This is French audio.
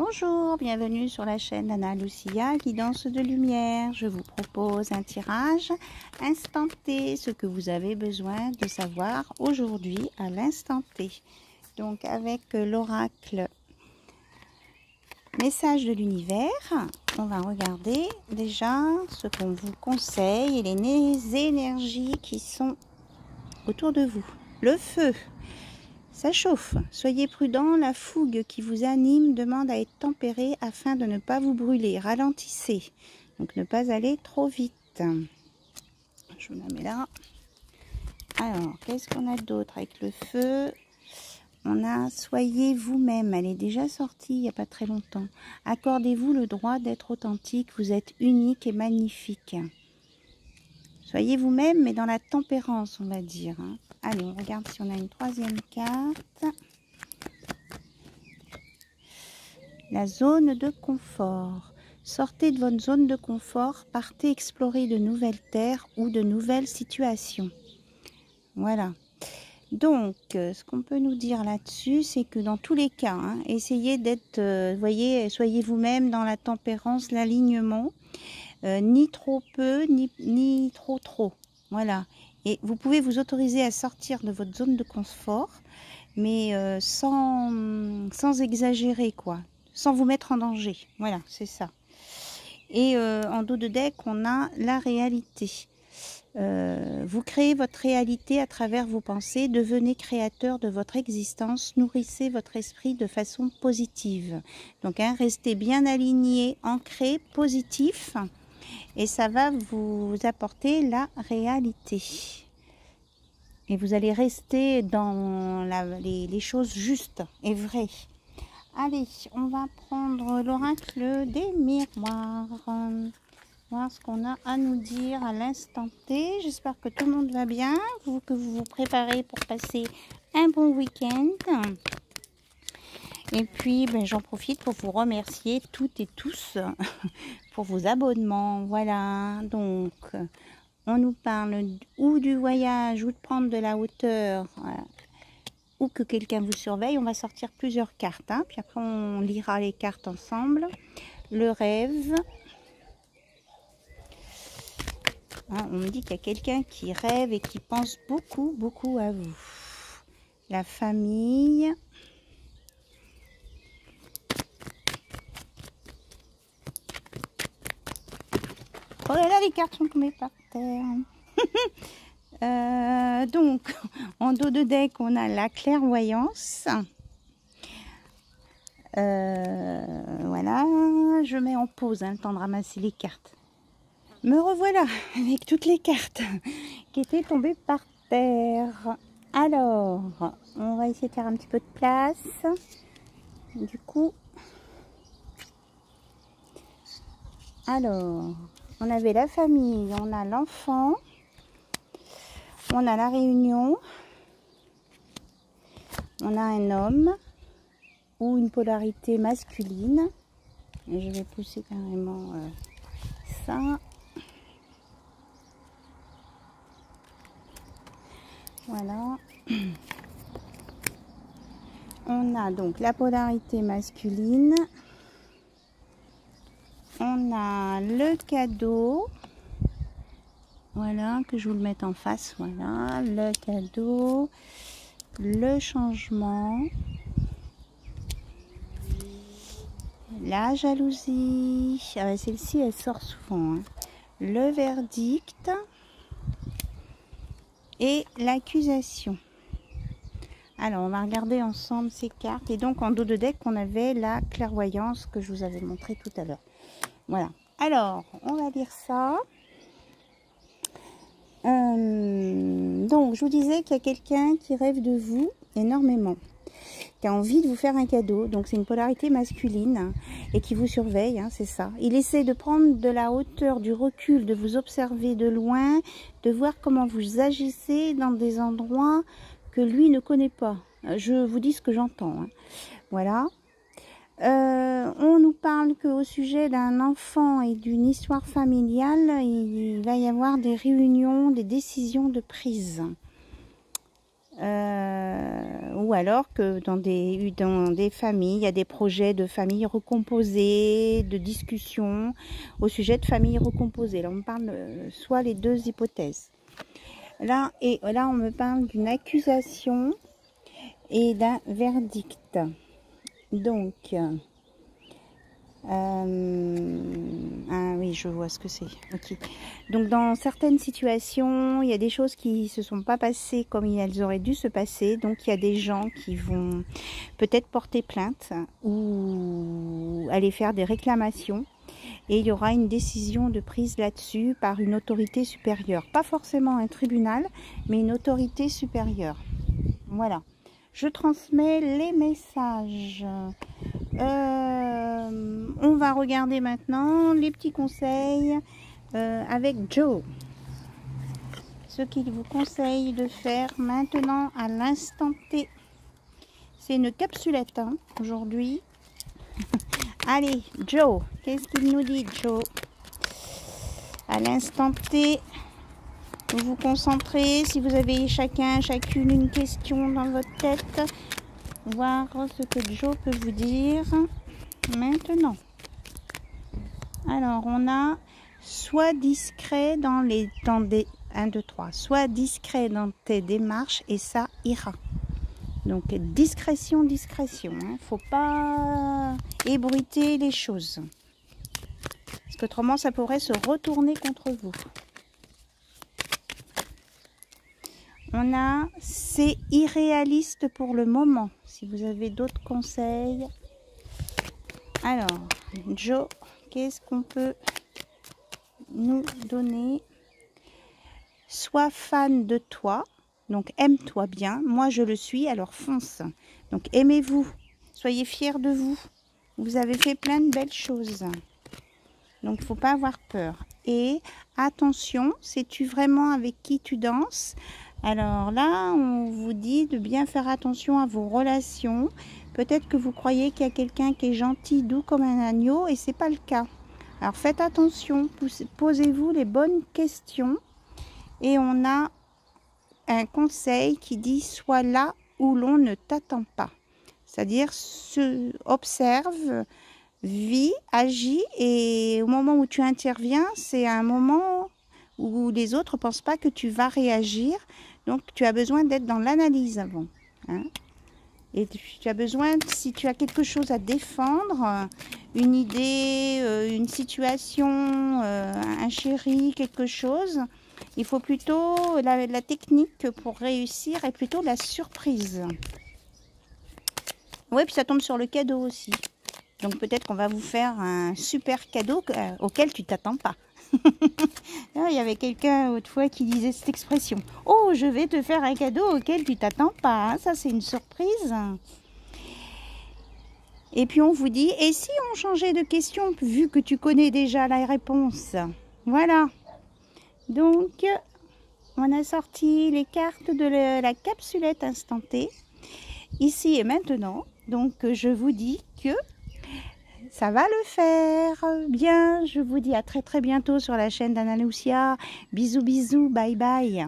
Bonjour, bienvenue sur la chaîne Nana Lucia, guidance de lumière. Je vous propose un tirage instant T, ce que vous avez besoin de savoir aujourd'hui à l'instant T. Donc avec l'oracle message de l'univers, on va regarder déjà ce qu'on vous conseille et les énergies qui sont autour de vous. Le feu. Ça chauffe, soyez prudent, la fougue qui vous anime demande à être tempérée afin de ne pas vous brûler. Ralentissez, donc ne pas aller trop vite. Je vous la mets là. Alors, qu'est-ce qu'on a d'autre avec le feu? On a soyez vous-même, elle est déjà sortie il n'y a pas très longtemps. Accordez-vous le droit d'être authentique, vous êtes unique et magnifique. Soyez vous-même, mais dans la tempérance, on va dire. Allez, on regarde si on a une troisième carte. La zone de confort. Sortez de votre zone de confort, partez explorer de nouvelles terres ou de nouvelles situations. Voilà. Donc, ce qu'on peut nous dire là-dessus, c'est que dans tous les cas, essayez d'être, voyez, soyez vous-même dans la tempérance, l'alignement. Ni trop peu, ni trop. Voilà. Et vous pouvez vous autoriser à sortir de votre zone de confort, mais sans exagérer, quoi. Sans vous mettre en danger. Voilà, c'est ça. Et en dos de deck, on a la réalité. Vous créez votre réalité à travers vos pensées. Devenez créateur de votre existence. Nourrissez votre esprit de façon positive. Donc, restez bien aligné, ancré, positif. Et ça va vous apporter la réalité. Et vous allez rester dans les choses justes et vraies. Allez, on va prendre l'oracle des miroirs. Voir ce qu'on a à nous dire à l'instant T. J'espère que tout le monde va bien. Que vous vous préparez pour passer un bon week-end. Et puis, j'en profite pour vous remercier toutes et tous pour vos abonnements. Voilà, donc, on nous parle ou du voyage, ou de prendre de la hauteur, ou que quelqu'un vous surveille. On va sortir plusieurs cartes, puis après on lira les cartes ensemble. Le rêve. On me dit qu'il y a quelqu'un qui rêve et qui pense beaucoup à vous. La famille. Oh là là, les cartes sont tombées par terre. Donc, en dos de deck, on a la clairvoyance. Voilà, je mets en pause le temps de ramasser les cartes. Me revoilà avec toutes les cartes qui étaient tombées par terre. Alors, on va essayer de faire un petit peu de place. Du coup, alors, on avait la famille, on a l'enfant, on a la réunion, on a un homme ou une polarité masculine. Et je vais pousser carrément ça. Voilà. On a donc la polarité masculine. On a le cadeau. Voilà, que je vous le mette en face. Voilà, le cadeau. Le changement. La jalousie. Celle-ci, elle sort souvent. Le verdict. Et l'accusation. Alors, on va regarder ensemble ces cartes. Et donc, en dos de deck, on avait la clairvoyance que je vous avais montré tout à l'heure. Voilà. Alors, on va lire ça. Donc, je vous disais qu'il y a quelqu'un qui rêve de vous énormément, qui a envie de vous faire un cadeau. Donc, c'est une polarité masculine et qui vous surveille, c'est ça. Il essaie de prendre de la hauteur, du recul, de vous observer de loin, de voir comment vous agissez dans des endroits que lui ne connaît pas. Je vous dis ce que j'entends. Voilà. On nous parle qu'au sujet d'un enfant et d'une histoire familiale, il va y avoir des réunions, des décisions de prise. ou alors que dans des familles, il y a des projets de famille recomposée, de discussion au sujet de famille recomposée. Là, on me parle soit les deux hypothèses. Là, on me parle d'une accusation et d'un verdict. Donc, ah oui, je vois ce que c'est. Ok. Donc, dans certaines situations, il y a des choses qui ne se sont pas passées comme elles auraient dû se passer. Donc, il y a des gens qui vont peut-être porter plainte ou aller faire des réclamations. Et il y aura une décision de prise là-dessus par une autorité supérieure. Pas forcément un tribunal, mais une autorité supérieure. Voilà. Je transmets les messages. On va regarder maintenant les petits conseils avec Joe. Ce qu'il vous conseille de faire maintenant à l'instant T. C'est une capsulette hein, aujourd'hui. Allez, Joe, qu'est-ce qu'il nous dit, Joe? À l'instant T, vous vous concentrez. Si vous avez chacune une question dans votre tête, voir ce que Joe peut vous dire maintenant. Alors, on a sois discret dans des 1, 2, 3. Sois discret dans tes démarches et ça ira. Donc, discrétion, discrétion. Hein. Faut pas ébruiter les choses. Parce qu'autrement, ça pourrait se retourner contre vous. On a, c'est irréaliste pour le moment. Si vous avez d'autres conseils. Alors, Joe, qu'est-ce qu'on peut nous donner? Sois fan de toi. Donc, aime-toi bien. Moi, je le suis, alors fonce. Donc, aimez-vous. Soyez fiers de vous. Vous avez fait plein de belles choses. Donc, il ne faut pas avoir peur. Et attention, sais-tu vraiment avec qui tu danses? Alors là, on vous dit de bien faire attention à vos relations. Peut-être que vous croyez qu'il y a quelqu'un qui est gentil, doux comme un agneau, et ce n'est pas le cas. Alors, faites attention. Posez-vous les bonnes questions. Et on a un conseil qui dit sois là où l'on ne t'attend pas, c'est-à-dire observe, vis, agis et au moment où tu interviens, c'est un moment où les autres ne pensent pas que tu vas réagir, donc tu as besoin d'être dans l'analyse avant. Hein. Et tu as besoin, si tu as quelque chose à défendre, une idée, une situation, un chéri, quelque chose, il faut plutôt, la technique pour réussir est plutôt la surprise. Oui, puis ça tombe sur le cadeau aussi. Donc peut-être qu'on va vous faire un super cadeau auquel tu t'attends pas. Il y avait quelqu'un autrefois qui disait cette expression. Oh, je vais te faire un cadeau auquel tu t'attends pas. Hein. Ça, c'est une surprise. Et puis on vous dit, et si on changeait de question, vu que tu connais déjà la réponse? Voilà. Donc, on a sorti les cartes de la capsulette instantée, ici et maintenant. Donc, je vous dis que ça va le faire. Bien, je vous dis à très très bientôt sur la chaîne d'Anna Lucia. Bisous, bisous, bye bye.